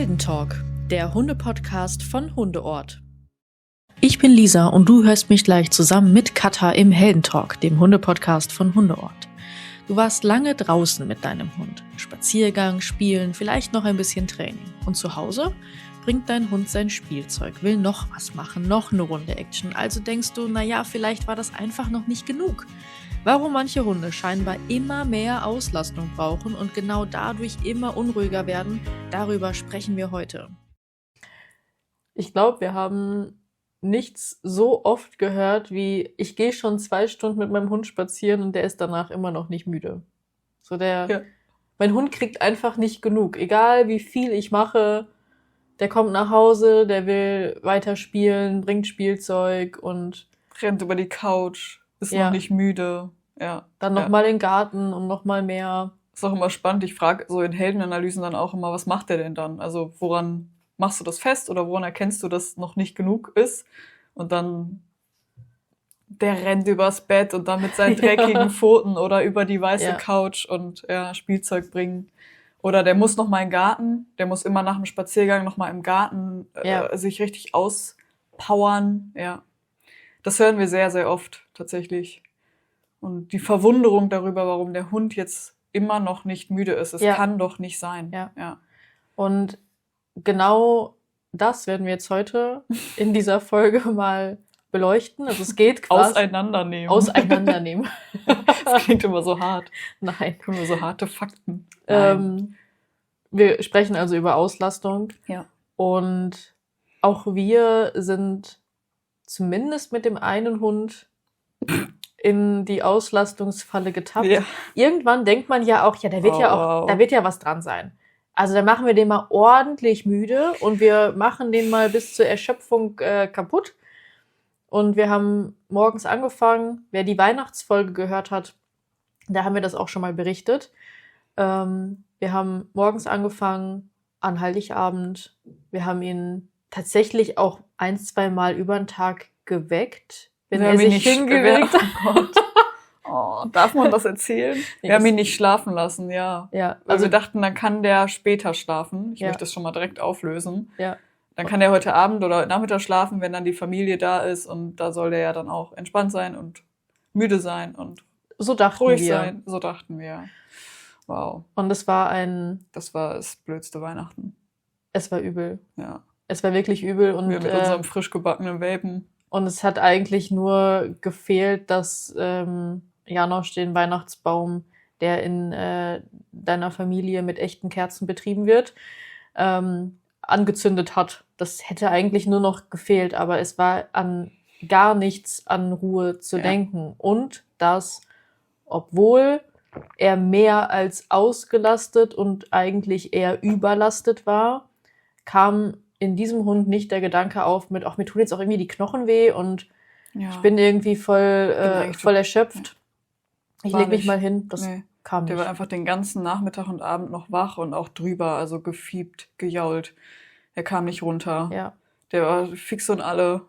Heldentalk, der Hunde-Podcast von Hundeort. Ich bin Lisa und du hörst mich gleich zusammen mit Katha im Heldentalk, dem Hunde-Podcast von Hundeort. Du warst lange draußen mit deinem Hund. Spaziergang, Spielen, vielleicht noch ein bisschen Training. Und zu Hause bringt dein Hund sein Spielzeug, will noch was machen, noch eine Runde Action. Also denkst du, naja, vielleicht war das einfach noch nicht genug. Warum manche Hunde scheinbar immer mehr Auslastung brauchen und genau dadurch immer unruhiger werden, darüber sprechen wir heute. Ich glaube, wir haben nichts so oft gehört wie, ich gehe schon 2 Stunden mit meinem Hund spazieren und der ist danach immer noch nicht müde. Mein Hund kriegt einfach nicht genug. Egal wie viel ich mache, der kommt nach Hause, der will weiterspielen, bringt Spielzeug und rennt über die Couch, ist noch nicht müde. Ja. Dann nochmal in den Garten und nochmal mehr. Ist auch immer spannend. Ich frage so in Heldenanalysen dann auch immer, was macht der denn dann? Also woran machst du das fest oder woran erkennst du, dass noch nicht genug ist? Und dann, der rennt übers Bett und dann mit seinen dreckigen Pfoten oder über die weiße Couch und Spielzeug bringen. Oder der muss noch mal in den Garten, der muss immer nach dem Spaziergang noch mal im Garten sich richtig auspowern. Ja. Das hören wir sehr, sehr oft tatsächlich. Und die Verwunderung darüber, warum der Hund jetzt immer noch nicht müde ist. Es kann doch nicht sein. Ja. Und genau das werden wir jetzt heute in dieser Folge mal beleuchten. Also es geht quasi Auseinandernehmen. Das klingt immer so hart. Nein. Immer so harte Fakten. Wir sprechen also über Auslastung. Ja. Und auch wir sind zumindest mit dem einen Hund in die Auslastungsfalle getappt. Ja. Irgendwann denkt man ja auch, da wird ja was dran sein. Also dann machen wir den mal ordentlich müde und wir machen den mal bis zur Erschöpfung kaputt. Und wir haben morgens angefangen, wer die Weihnachtsfolge gehört hat, da haben wir das auch schon mal berichtet. Wir haben morgens angefangen an Heiligabend. Wir haben ihn tatsächlich auch 1-2 Mal über den Tag geweckt, wenn er sich hingelegt hat. Oh, darf man das erzählen? Wir haben ihn nicht schlafen lassen, ja. Also wir dachten, dann kann der später schlafen. Ich möchte das schon mal direkt auflösen. Ja. Dann kann der heute Abend oder Nachmittag schlafen, wenn dann die Familie da ist. Und da soll der ja dann auch entspannt sein und müde sein und ruhig sein. So dachten wir. Wow. Und das war das blödste Weihnachten. Es war übel. Ja. Es war wirklich übel. Und wir mit unserem frisch gebackenen Welpen. Und es hat eigentlich nur gefehlt, dass Janosch den Weihnachtsbaum, der in deiner Familie mit echten Kerzen betrieben wird, angezündet hat. Das hätte eigentlich nur noch gefehlt, aber es war an gar nichts an Ruhe zu denken. Und das, obwohl er mehr als ausgelastet und eigentlich eher überlastet war, kam in diesem Hund nicht der Gedanke auf mir tun jetzt auch irgendwie die Knochen weh und ich bin irgendwie voll erschöpft. Ich leg mich mal hin. Das kam nicht. Der war einfach den ganzen Nachmittag und Abend noch wach und auch drüber, also gefiebt, gejault. Er kam nicht runter. Ja. Der war fix und alle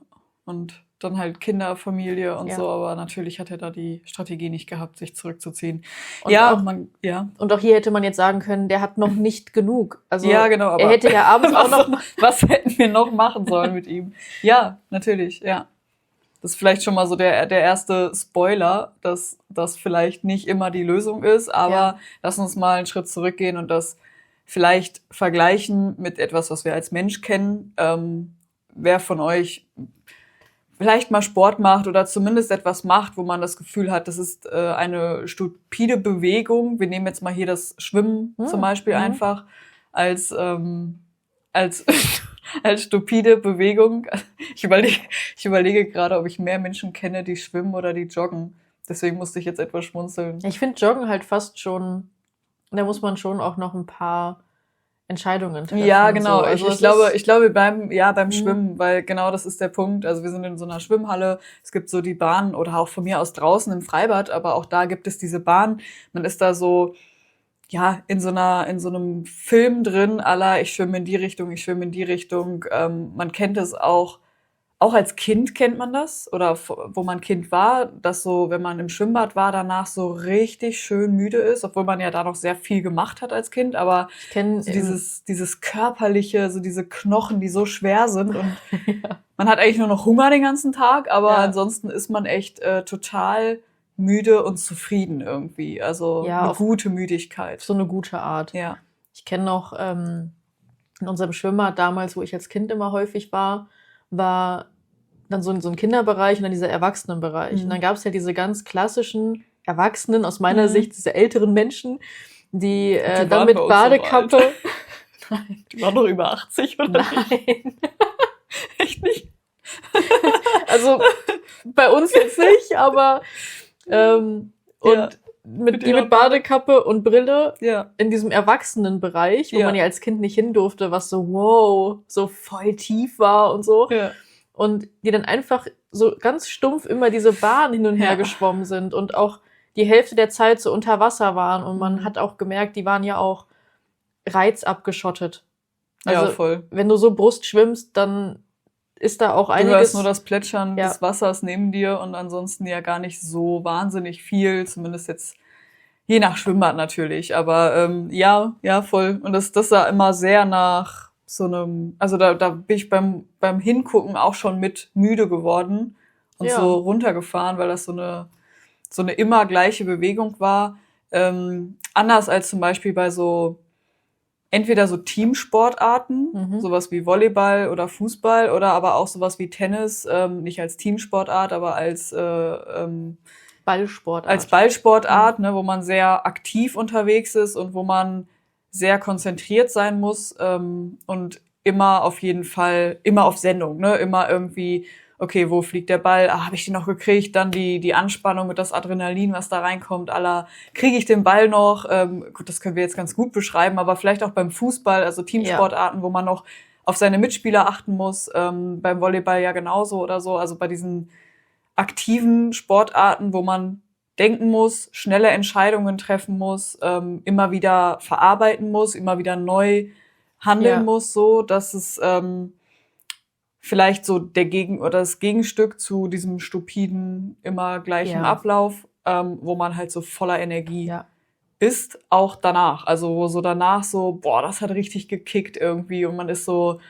und dann halt Kinder, Familie und so, aber natürlich hat er da die Strategie nicht gehabt, sich zurückzuziehen. Und auch hier hätte man jetzt sagen können, der hat noch nicht genug. Also genau, aber er hätte ja abends auch noch was hätten wir noch machen sollen mit ihm? Ja, natürlich, ja. Das ist vielleicht schon mal so der erste Spoiler, dass das vielleicht nicht immer die Lösung ist, aber lass uns mal einen Schritt zurückgehen und das vielleicht vergleichen mit etwas, was wir als Mensch kennen. Wer von euch vielleicht mal Sport macht oder zumindest etwas macht, wo man das Gefühl hat, das ist eine stupide Bewegung. Wir nehmen jetzt mal hier das Schwimmen zum Beispiel einfach als stupide Bewegung. Ich überlege gerade, ob ich mehr Menschen kenne, die schwimmen oder die joggen. Deswegen musste ich jetzt etwas schmunzeln. Ich finde Joggen halt fast schon, da muss man schon auch noch ein paar Entscheidungen treffen. Ja, genau. So. Also ich glaube beim Schwimmen, weil genau das ist der Punkt. Also wir sind in so einer Schwimmhalle. Es gibt so die Bahn oder auch von mir aus draußen im Freibad, aber auch da gibt es diese Bahn. Man ist da so, in so einem Film drin, à la ich schwimme in die Richtung. Man kennt es auch auch als Kind kennt man das oder wo man Kind war, dass so, wenn man im Schwimmbad war, danach so richtig schön müde ist, obwohl man ja da noch sehr viel gemacht hat als Kind, aber Ich kenne so dieses körperliche, so diese Knochen, die so schwer sind und man hat eigentlich nur noch Hunger den ganzen Tag, aber ansonsten ist man echt total müde und zufrieden irgendwie. Also eine gute Müdigkeit. So eine gute Art. Ja. Ich kenne noch in unserem Schwimmbad damals, wo ich als Kind immer häufig war dann so ein Kinderbereich und dann dieser Erwachsenenbereich. Und dann gab es ja diese ganz klassischen Erwachsenen, aus meiner Sicht, diese älteren Menschen, die dann mit Badekappe... Nein, die waren doch über 80, oder? Nein. Echt nicht? Also bei uns jetzt nicht, aber mit Badekappe und Brille in diesem Erwachsenenbereich, wo man ja als Kind nicht hin durfte, was so wow, so voll tief war und so. Ja. Und die dann einfach so ganz stumpf immer diese Bahn hin und her geschwommen sind und auch die Hälfte der Zeit so unter Wasser waren. Und man hat auch gemerkt, die waren ja auch reizabgeschottet. Also voll. Wenn du so Brust schwimmst, dann ist da auch einiges. Du hörst nur das Plätschern des Wassers neben dir und ansonsten ja gar nicht so wahnsinnig viel, zumindest jetzt je nach Schwimmbad natürlich. Aber voll. Und das sah immer sehr nach so einem, also da bin ich beim Hingucken auch schon mit müde geworden und so runtergefahren, weil das so eine immer gleiche Bewegung war. Anders als zum Beispiel bei so entweder so Teamsportarten, sowas wie Volleyball oder Fußball oder aber auch sowas wie Tennis, nicht als Teamsportart, aber als Ballsportart, ne, wo man sehr aktiv unterwegs ist und wo man sehr konzentriert sein muss und immer auf jeden Fall, immer auf Sendung, ne, immer irgendwie, okay, wo fliegt der Ball? Habe ich den noch gekriegt? Dann die Anspannung und das Adrenalin, was da reinkommt, kriege ich den Ball noch? Gut, das können wir jetzt ganz gut beschreiben, aber vielleicht auch beim Fußball, also Teamsportarten, wo man noch auf seine Mitspieler achten muss, beim Volleyball ja genauso oder so, also bei diesen aktiven Sportarten, wo man denken muss, schnelle Entscheidungen treffen muss, immer wieder verarbeiten muss, immer wieder neu handeln muss, so, dass es vielleicht so das Gegenstück zu diesem stupiden, immer gleichen Ablauf, wo man halt so voller Energie ist, auch danach. Also wo so danach so, boah, das hat richtig gekickt irgendwie und man ist so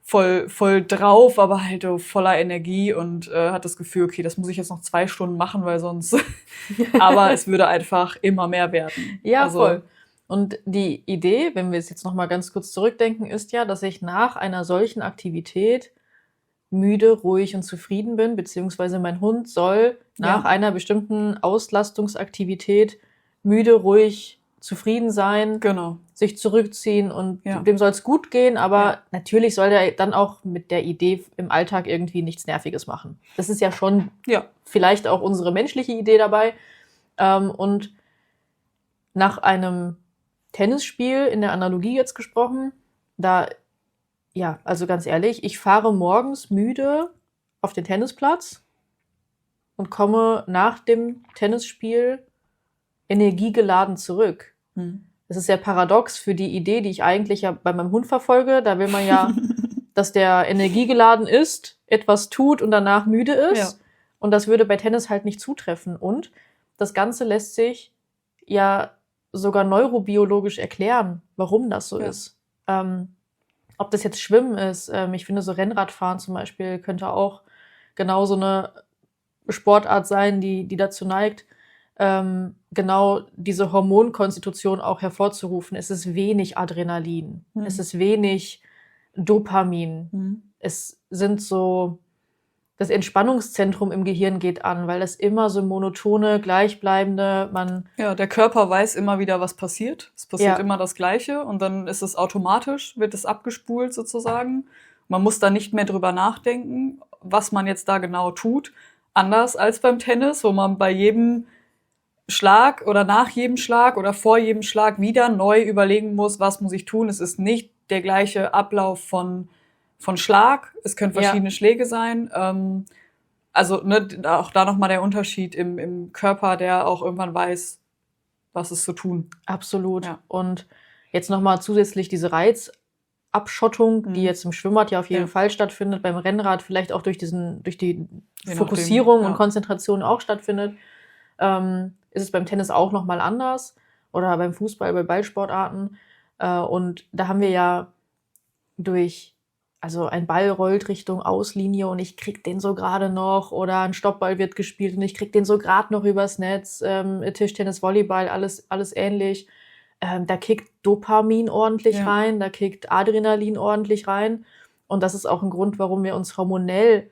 voll drauf, aber halt so voller Energie und hat das Gefühl, okay, das muss ich jetzt noch 2 Stunden machen, weil sonst, aber es würde einfach immer mehr werden. Ja, also, voll. Und die Idee, wenn wir es jetzt noch mal ganz kurz zurückdenken, ist ja, dass ich nach einer solchen Aktivität müde, ruhig und zufrieden bin, beziehungsweise mein Hund soll nach einer bestimmten Auslastungsaktivität müde, ruhig, zufrieden sein, sich zurückziehen und dem soll es gut gehen, aber natürlich soll er dann auch mit der Idee im Alltag irgendwie nichts Nerviges machen. Das ist ja schon vielleicht auch unsere menschliche Idee dabei. Und nach einem Tennisspiel, in der Analogie jetzt gesprochen, also ganz ehrlich, ich fahre morgens müde auf den Tennisplatz und komme nach dem Tennisspiel energiegeladen zurück. Das ist sehr paradox für die Idee, die ich eigentlich ja bei meinem Hund verfolge. Da will man ja, dass der energiegeladen ist, etwas tut und danach müde ist. Ja. Und das würde bei Tennis halt nicht zutreffen. Und das Ganze lässt sich ja sogar neurobiologisch erklären, warum das so ist. Ob das jetzt Schwimmen ist, ich finde so Rennradfahren zum Beispiel könnte auch genau so eine Sportart sein, die dazu neigt, genau diese Hormonkonstitution auch hervorzurufen. Es ist wenig Adrenalin, es ist wenig Dopamin, es sind so, das Entspannungszentrum im Gehirn geht an, weil das immer so monotone, gleichbleibende, der Körper weiß immer wieder, was passiert. Es passiert immer das Gleiche und dann ist es automatisch, wird es abgespult sozusagen. Man muss da nicht mehr drüber nachdenken, was man jetzt da genau tut. Anders als beim Tennis, wo man bei jedem Schlag oder nach jedem Schlag oder vor jedem Schlag wieder neu überlegen muss, was muss ich tun. Es ist nicht der gleiche Ablauf von Schlag. Es können verschiedene Schläge sein. Also auch da nochmal der Unterschied im Körper, der auch irgendwann weiß, was es zu tun. Absolut. Ja. Und jetzt nochmal zusätzlich diese Abschottung, die jetzt im Schwimmbad ja auf jeden Fall stattfindet, beim Rennrad vielleicht auch durch die Fokussierung und Konzentration auch stattfindet, ist es beim Tennis auch nochmal anders oder beim Fußball, bei Ballsportarten. Und da haben wir ja also ein Ball rollt Richtung Auslinie und ich krieg den so gerade noch, oder ein Stoppball wird gespielt und ich krieg den so gerade noch übers Netz, Tischtennis, Volleyball, alles ähnlich. Da kickt Dopamin ordentlich rein, da kickt Adrenalin ordentlich rein. Und das ist auch ein Grund, warum wir uns hormonell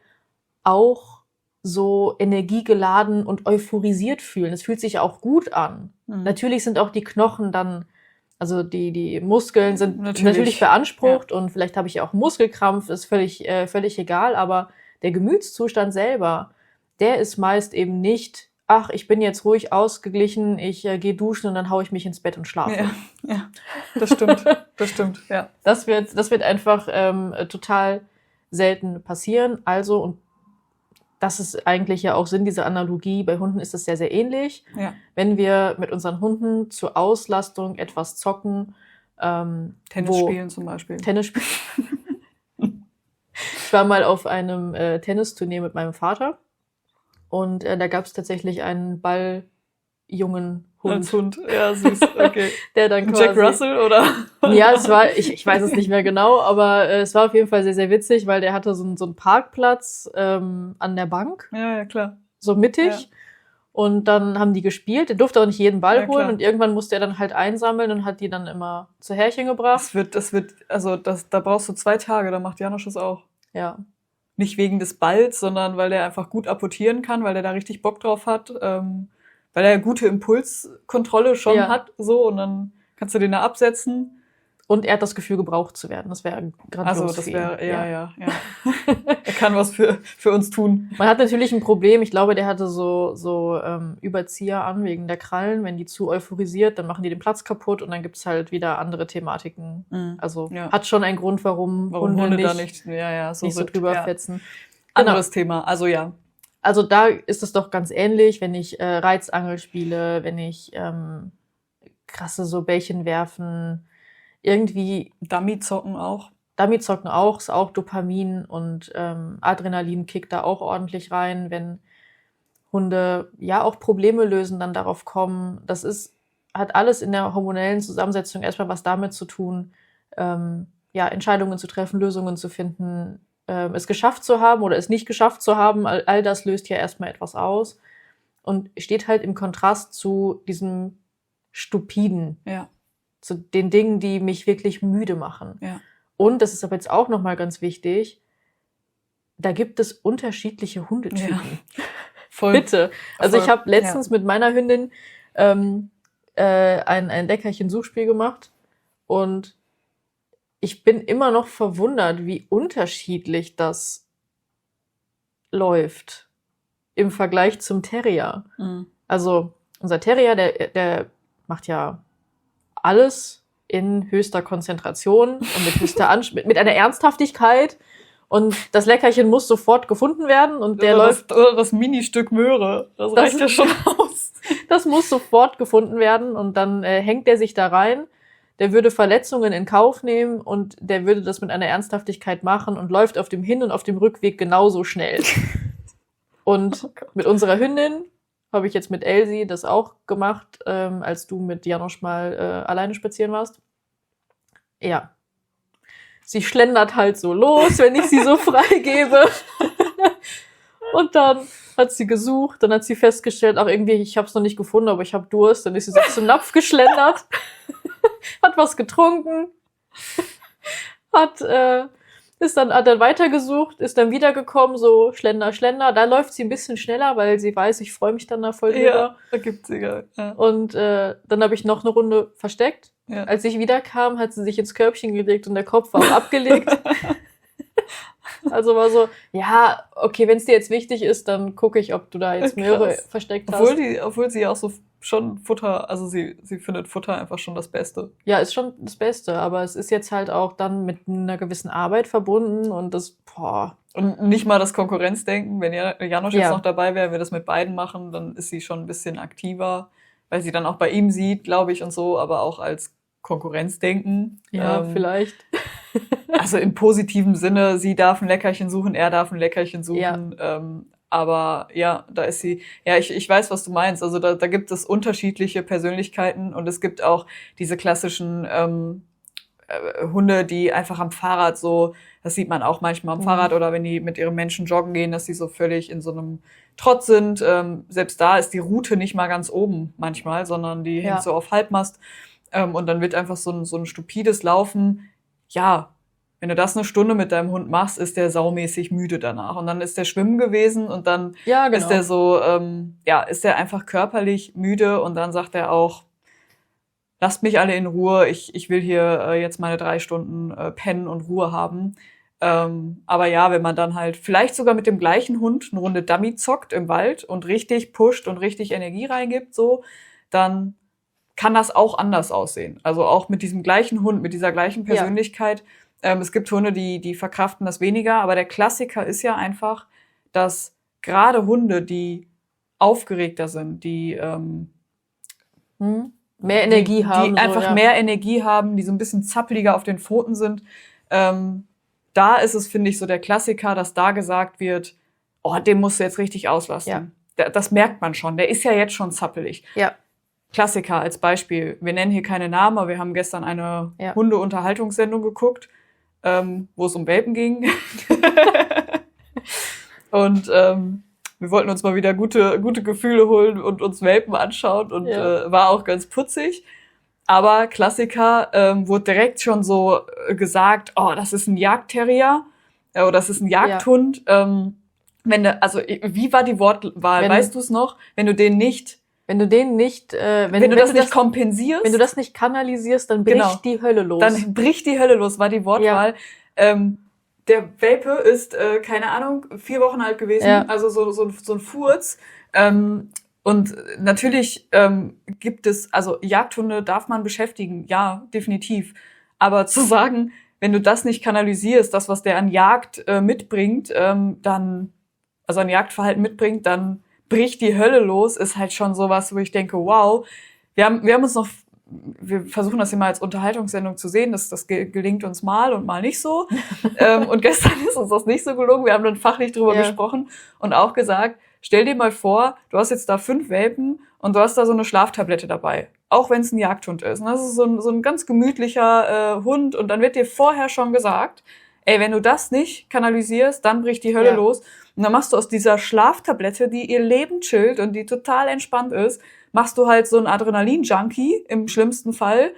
auch so energiegeladen und euphorisiert fühlen. Es fühlt sich auch gut an. Natürlich sind auch die Knochen dann, also die Muskeln sind natürlich beansprucht und vielleicht habe ich auch Muskelkrampf, ist völlig egal, aber der Gemütszustand selber, der ist meist eben nicht, ach, ich bin jetzt ruhig ausgeglichen, ich gehe duschen und dann haue ich mich ins Bett und schlafe. Ja, das stimmt, ja. Das wird einfach total selten passieren. Also, und das ist eigentlich ja auch Sinn dieser Analogie. Bei Hunden ist es sehr, sehr ähnlich. Ja. Wenn wir mit unseren Hunden zur Auslastung etwas zocken. Tennis spielen zum Beispiel. Tennis spielen. Ich war mal auf einem Tennisturnier mit meinem Vater. Und da gab es tatsächlich einen balljungen Hund. Als Hund, ja, süß, okay. Der dann quasi, Jack Russell, oder? Ja, es war, ich weiß es nicht mehr genau, aber es war auf jeden Fall sehr, sehr witzig, weil der hatte so einen Parkplatz an der Bank. Ja, klar. So mittig. Ja. Und dann haben die gespielt. Der durfte auch nicht jeden Ball holen. Und irgendwann musste er dann halt einsammeln und hat die dann immer zur Härchen gebracht. Da brauchst du 2 Tage, da macht Janosch das auch. Ja. Nicht wegen des Balls, sondern weil der einfach gut apportieren kann, weil der da richtig Bock drauf hat, weil er gute Impulskontrolle schon hat, so, und dann kannst du den da absetzen. Und er hat das Gefühl, gebraucht zu werden. Das wäre grandios. Also, das wäre, ja. Er kann was für uns tun. Man hat natürlich ein Problem. Ich glaube, der hatte so Überzieher an wegen der Krallen. Wenn die zu euphorisiert, dann machen die den Platz kaputt und dann gibt's halt wieder andere Thematiken. Also, hat schon einen Grund, warum Hunde da nicht so drüber fetzen. Anderes Thema, also ja. Also da ist es doch ganz ähnlich, wenn ich Reizangel spiele, wenn ich krasse so Bällchen werfen, irgendwie Dummy-Zocken auch. Dummy-Zocken auch, ist auch Dopamin und Adrenalin kickt da auch ordentlich rein, wenn Hunde ja auch Probleme lösen, dann darauf kommen. Hat alles in der hormonellen Zusammensetzung erstmal was damit zu tun, Entscheidungen zu treffen, Lösungen zu finden, es geschafft zu haben oder es nicht geschafft zu haben. All das löst ja erstmal etwas aus und steht halt im Kontrast zu diesem Stupiden. Ja. Zu den Dingen, die mich wirklich müde machen. Ja. Und, das ist aber jetzt auch nochmal ganz wichtig, da gibt es unterschiedliche Hundetypen. Ja. Voll. Bitte. Also ich habe letztens mit meiner Hündin ein Leckerchen-Suchspiel gemacht und ich bin immer noch verwundert, wie unterschiedlich das läuft im Vergleich zum Terrier. Mhm. Also unser Terrier, der macht ja alles in höchster Konzentration und mit einer Ernsthaftigkeit. Und das Leckerchen muss sofort gefunden werden. Und der läuft. Oder das Ministück Möhre. Das reicht ja schon aus. Das muss sofort gefunden werden. Und dann hängt der sich da rein. Der würde Verletzungen in Kauf nehmen und der würde das mit einer Ernsthaftigkeit machen und läuft auf dem Hin- und auf dem Rückweg genauso schnell. Und mit unserer Hündin habe ich jetzt mit Elsie das auch gemacht, als du mit Janosch mal alleine spazieren warst. Ja. Sie schlendert halt so los, wenn ich sie so freigebe. Und dann hat sie gesucht, dann hat sie festgestellt, ach irgendwie, ich habe es noch nicht gefunden, aber ich habe Durst. Dann ist sie so zum Napf geschlendert, hat was getrunken, hat dann weitergesucht, ist dann wiedergekommen, so Schlender. Da läuft sie ein bisschen schneller, weil sie weiß, ich freue mich dann da voll drüber. Ja, ergibt sie geil. Ja. Und dann habe ich noch eine Runde versteckt. Ja. Als ich wiederkam, hat sie sich ins Körbchen gelegt und der Kopf war auch abgelegt. Also war so, ja, okay, wenn es dir jetzt wichtig ist, dann gucke ich, ob du da jetzt mehrere versteckt hast. Obwohl sie auch so schon Futter, also sie findet Futter einfach schon das Beste. Ja, ist schon das Beste, aber es ist jetzt halt auch dann mit einer gewissen Arbeit verbunden und das, Und nicht mal das Konkurrenzdenken, wenn Janosch jetzt noch dabei wäre, wir das mit beiden machen, dann ist sie schon ein bisschen aktiver, weil sie dann auch bei ihm sieht, glaube ich, und so, aber auch als Konkurrenzdenken. Ja, vielleicht. Also im positiven Sinne, sie darf ein Leckerchen suchen, er darf ein Leckerchen Ja. suchen. Aber ja, da ist sie. Ja, ich weiß, was du meinst. Also da gibt es unterschiedliche Persönlichkeiten und es gibt auch diese klassischen Hunde, die einfach am Fahrrad so, das sieht man auch manchmal am Fahrrad oder wenn die mit ihren Menschen joggen gehen, dass die so völlig in so einem Trott sind. Selbst da ist die Route nicht mal ganz oben manchmal, sondern die hängt so auf Halbmast. Und dann wird einfach so ein stupides Laufen. Ja, wenn du das eine Stunde mit deinem Hund machst, ist der saumäßig müde danach. Und dann ist der schwimmen gewesen und dann ist der so, ist der einfach körperlich müde und dann sagt er auch, lasst mich alle in Ruhe, ich will hier jetzt meine 3 Stunden pennen und Ruhe haben. Aber ja, wenn man dann halt vielleicht sogar mit dem gleichen Hund eine Runde Dummy zockt im Wald und richtig pusht und richtig Energie reingibt, so, dann kann das auch anders aussehen. Also auch mit diesem gleichen Hund, mit dieser gleichen Persönlichkeit. Es gibt Hunde, die verkraften das weniger, aber der Klassiker ist ja einfach, dass gerade Hunde, die aufgeregter sind, die mehr Energie haben. Die einfach mehr Energie haben, die so ein bisschen zappeliger auf den Pfoten sind. Da ist es, finde ich, so der Klassiker, dass da gesagt wird, oh, den musst du jetzt richtig auslassen. Ja. Das merkt man schon. Der ist ja jetzt schon zappelig. Ja. Klassiker als Beispiel. Wir nennen hier keine Namen, aber wir haben gestern eine Hunde-Unterhaltungssendung geguckt, wo es um Welpen ging. Und wir wollten uns mal wieder gute Gefühle holen und uns Welpen anschauen und war auch ganz putzig. Aber Klassiker wurde direkt schon so gesagt, oh, das ist ein Jagdterrier oder das ist ein Jagdhund. Wie war die Wortwahl? Weißt du es noch? Wenn du das nicht kompensierst. Wenn du das nicht kanalisierst, dann bricht die Hölle los. Dann bricht die Hölle los, war die Wortwahl. Ja. Der Welpe ist, keine Ahnung, 4 Wochen alt gewesen, also so ein Furz. Und natürlich gibt es, also Jagdhunde darf man beschäftigen, ja, definitiv. Aber zu sagen, wenn du das nicht kanalisierst, das, was der an Jagd mitbringt, an Jagdverhalten mitbringt, dann bricht die Hölle los, ist halt schon sowas, wo ich denke, wow, wir versuchen das immer als Unterhaltungssendung zu sehen, das gelingt uns mal und mal nicht so. Und gestern ist uns das nicht so gelungen. Wir haben dann fachlich drüber gesprochen und auch gesagt, stell dir mal vor, du hast jetzt da 5 Welpen und du hast da so eine Schlaftablette dabei. Auch wenn es ein Jagdhund ist. Und das ist so ein ganz gemütlicher Hund und dann wird dir vorher schon gesagt, ey, wenn du das nicht kanalisierst, dann bricht die Hölle los. Und dann machst du aus dieser Schlaftablette, die ihr Leben chillt und die total entspannt ist, machst du halt so einen Adrenalin-Junkie im schlimmsten Fall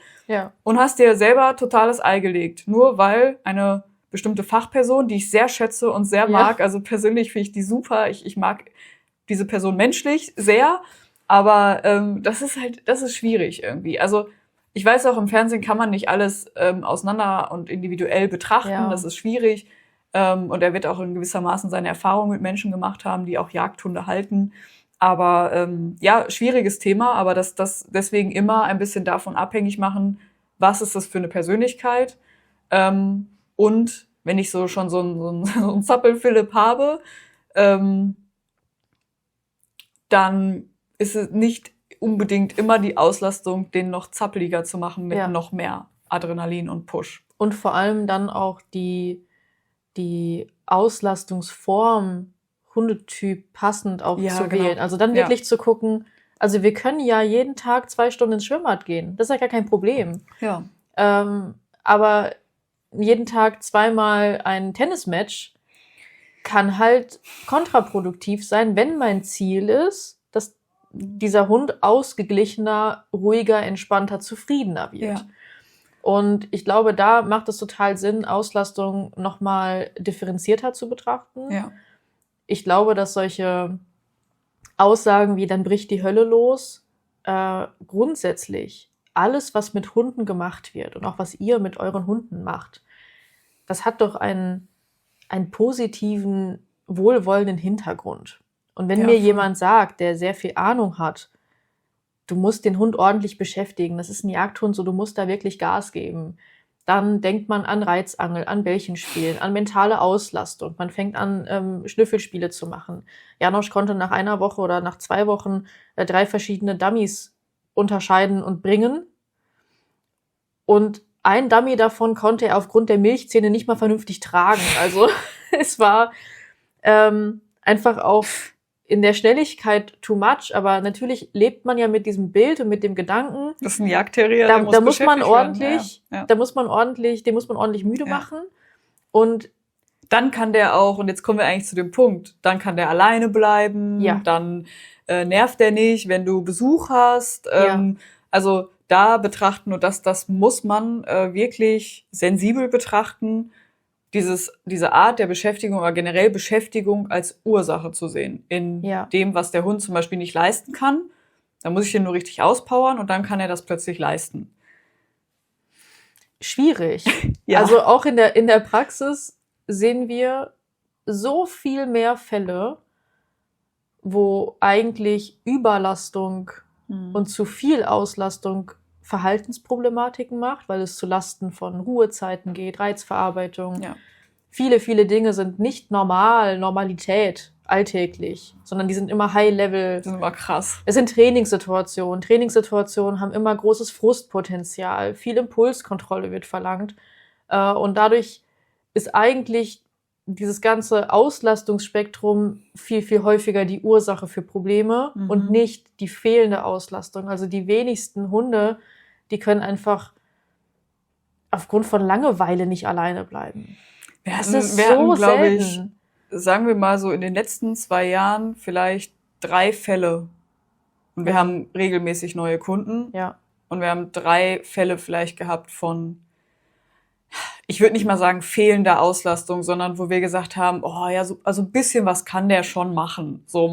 und hast dir selber totales Ei gelegt. Nur weil eine bestimmte Fachperson, die ich sehr schätze und sehr mag, also persönlich finde ich die super, ich mag diese Person menschlich sehr, aber das ist schwierig irgendwie. Also ich weiß auch, im Fernsehen kann man nicht alles auseinander und individuell betrachten, das ist schwierig. Und er wird auch in gewisser Maßen seine Erfahrungen mit Menschen gemacht haben, die auch Jagdhunde halten. Aber schwieriges Thema, aber das deswegen immer ein bisschen davon abhängig machen, was ist das für eine Persönlichkeit. Und wenn ich so schon so ein Zappel-Philipp habe, dann ist es nicht unbedingt immer die Auslastung, den noch zappeliger zu machen mit noch mehr Adrenalin und Push. Und vor allem dann auch die Auslastungsform, Hundetyp passend auch zu wählen. Also dann wirklich zu gucken, also wir können ja jeden Tag 2 Stunden ins Schwimmbad gehen. Das ist ja gar kein Problem. Ja. Aber jeden Tag 2-mal ein Tennismatch kann halt kontraproduktiv sein, wenn mein Ziel ist, dass dieser Hund ausgeglichener, ruhiger, entspannter, zufriedener wird. Ja. Und ich glaube, da macht es total Sinn, Auslastung nochmal differenzierter zu betrachten. Ja. Ich glaube, dass solche Aussagen wie dann bricht die Hölle los, grundsätzlich alles, was mit Hunden gemacht wird und auch was ihr mit euren Hunden macht, das hat doch einen positiven, wohlwollenden Hintergrund. Und wenn mir jemand sagt, der sehr viel Ahnung hat, du musst den Hund ordentlich beschäftigen, das ist ein Jagdhund, so du musst da wirklich Gas geben, dann denkt man an Reizangel, an Bällchenspielen, an mentale Auslastung. Man fängt an, Schnüffelspiele zu machen. Janosch konnte nach 1 Woche oder nach 2 Wochen 3 verschiedene Dummies unterscheiden und bringen. Und ein Dummy davon konnte er aufgrund der Milchzähne nicht mal vernünftig tragen. Also es war einfach auch in der Schnelligkeit too much, aber natürlich lebt man ja mit diesem Bild und mit dem Gedanken. Das ist ein Jagdterrier, da muss man ordentlich, den muss man ordentlich müde machen. Und dann kann der auch, und jetzt kommen wir eigentlich zu dem Punkt, dann kann der alleine bleiben, dann nervt der nicht, wenn du Besuch hast. Also da betrachten, und das muss man wirklich sensibel betrachten, diese Art der Beschäftigung oder generell Beschäftigung als Ursache zu sehen. In dem, was der Hund zum Beispiel nicht leisten kann. Da muss ich den nur richtig auspowern und dann kann er das plötzlich leisten. Schwierig. Also auch in der Praxis sehen wir so viel mehr Fälle, wo eigentlich Überlastung und zu viel Auslastung Verhaltensproblematiken macht, weil es zu Lasten von Ruhezeiten geht, Reizverarbeitung. Ja. Viele, viele Dinge sind nicht Normalität, alltäglich, sondern die sind immer High-Level. Die sind immer krass. Es sind Trainingssituationen. Trainingssituationen haben immer großes Frustpotenzial. Viel Impulskontrolle wird verlangt. Und dadurch ist eigentlich dieses ganze Auslastungsspektrum viel, viel häufiger die Ursache für Probleme und nicht die fehlende Auslastung. Also die wenigsten Hunde, die können einfach aufgrund von Langeweile nicht alleine bleiben. Wir hatten, glaube ich, sagen wir mal so in den letzten 2 Jahren vielleicht 3 Fälle. Und wir haben regelmäßig neue Kunden. Ja. Und wir haben 3 Fälle vielleicht gehabt von, ich würde nicht mal sagen fehlender Auslastung, sondern wo wir gesagt haben, also ein bisschen was kann der schon machen. So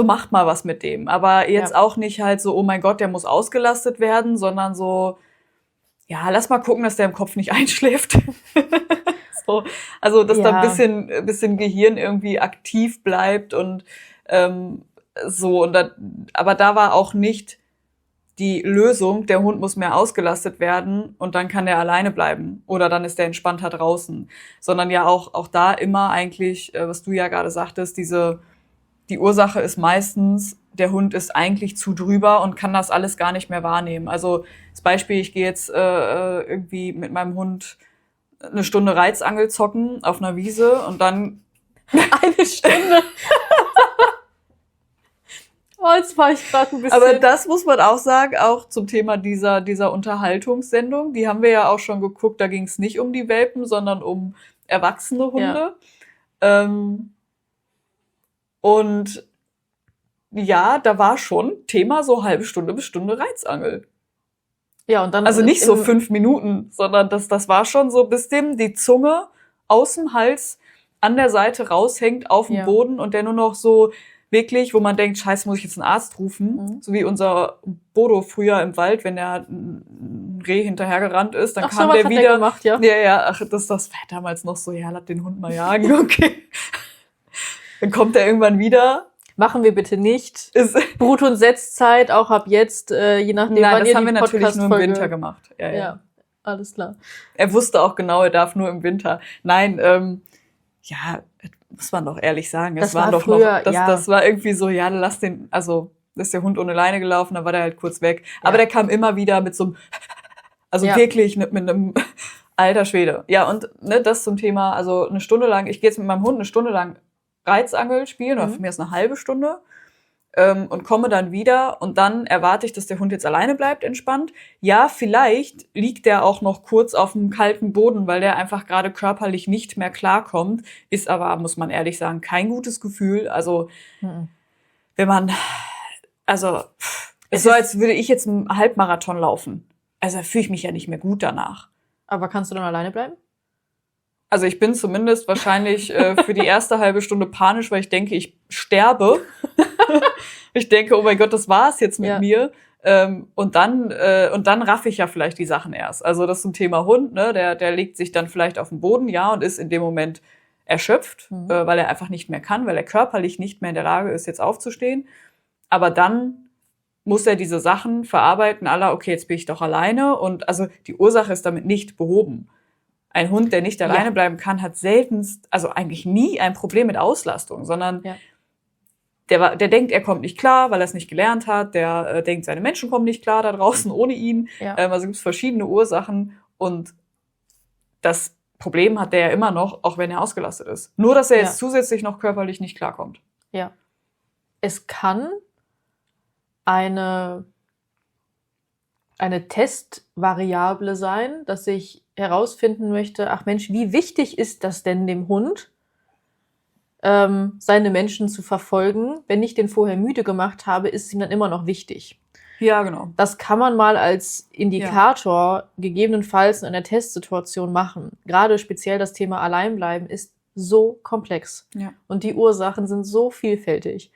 macht mal was mit dem. Aber jetzt auch nicht halt so, oh mein Gott, der muss ausgelastet werden, sondern so, lass mal gucken, dass der im Kopf nicht einschläft. So, also, dass da ein bisschen Gehirn irgendwie aktiv bleibt und so. Aber da war auch nicht die Lösung, der Hund muss mehr ausgelastet werden und dann kann der alleine bleiben oder dann ist der entspannter draußen. Sondern auch da immer eigentlich, was du ja gerade sagtest, die Ursache ist meistens, der Hund ist eigentlich zu drüber und kann das alles gar nicht mehr wahrnehmen. Also das Beispiel, ich gehe jetzt irgendwie mit meinem Hund 1 Stunde Reizangel zocken auf einer Wiese und dann 1 Stunde. Jetzt war ich gerade ein bisschen. Aber das muss man auch sagen, auch zum Thema dieser Unterhaltungssendung. Die haben wir ja auch schon geguckt, da ging es nicht um die Welpen, sondern um erwachsene Hunde. Ja. Und da war schon Thema so halbe Stunde bis Stunde Reizangel. Ja, und dann. Also nicht so 5 Minuten, sondern das war schon so, bis dem die Zunge aus dem Hals an der Seite raushängt auf dem Boden und der nur noch so wirklich, wo man denkt, scheiße, muss ich jetzt einen Arzt rufen? So wie unser Bodo früher im Wald, wenn der ein Reh hinterhergerannt ist, dann kam der wieder. Gemacht, das war damals noch so, lass den Hund mal jagen, okay. Dann kommt er irgendwann wieder. Machen wir bitte nicht. Brut- und Setzzeit, auch ab jetzt, je nachdem, wann ihr die Podcast-Folge. Das haben wir natürlich nur im Winter gemacht. Ja, alles klar. Er wusste auch genau, er darf nur im Winter. Nein, muss man doch ehrlich sagen. Das war doch früher, noch, das war irgendwie so, lass den, also, ist der Hund ohne Leine gelaufen, dann war der halt kurz weg. Aber der kam immer wieder mit so einem, also wirklich mit einem, alter Schwede. Ja, und das zum Thema, also 1 Stunde lang, ich gehe jetzt mit meinem Hund 1 Stunde lang Reizangel spielen, oder für mich ist 1/2 Stunde, und komme dann wieder und dann erwarte ich, dass der Hund jetzt alleine bleibt, entspannt. Ja, vielleicht liegt der auch noch kurz auf dem kalten Boden, weil der einfach gerade körperlich nicht mehr klarkommt. Ist aber, muss man ehrlich sagen, kein gutes Gefühl. Also, wenn man, es ist so, als würde ich jetzt einen Halbmarathon laufen. Also, fühle ich mich ja nicht mehr gut danach. Aber kannst du dann alleine bleiben? Also ich bin zumindest wahrscheinlich für die erste halbe Stunde panisch, weil ich denke, ich sterbe. Ich denke, oh mein Gott, das war's jetzt mit mir. Und dann raff ich ja vielleicht die Sachen erst. Also das zum Thema Hund, der legt sich dann vielleicht auf den Boden, und ist in dem Moment erschöpft, weil er einfach nicht mehr kann, weil er körperlich nicht mehr in der Lage ist, jetzt aufzustehen. Aber dann muss er diese Sachen verarbeiten, okay, jetzt bin ich doch alleine. Und also die Ursache ist damit nicht behoben. Ein Hund, der nicht alleine bleiben kann, hat seltenst, also eigentlich nie ein Problem mit Auslastung, sondern der denkt, er kommt nicht klar, weil er es nicht gelernt hat. Der denkt, seine Menschen kommen nicht klar da draußen ohne ihn. Ja. Also gibt es verschiedene Ursachen. Und das Problem hat der ja immer noch, auch wenn er ausgelastet ist. Nur, dass er jetzt zusätzlich noch körperlich nicht klarkommt. Ja. Es kann eine Testvariable sein, dass ich herausfinden möchte, ach Mensch, wie wichtig ist das denn dem Hund, seine Menschen zu verfolgen? Wenn ich den vorher müde gemacht habe, ist es ihm dann immer noch wichtig. Ja, genau. Das kann man mal als Indikator gegebenenfalls in einer Testsituation machen. Gerade speziell das Thema Alleinbleiben ist so komplex. Ja. Und die Ursachen sind so vielfältig.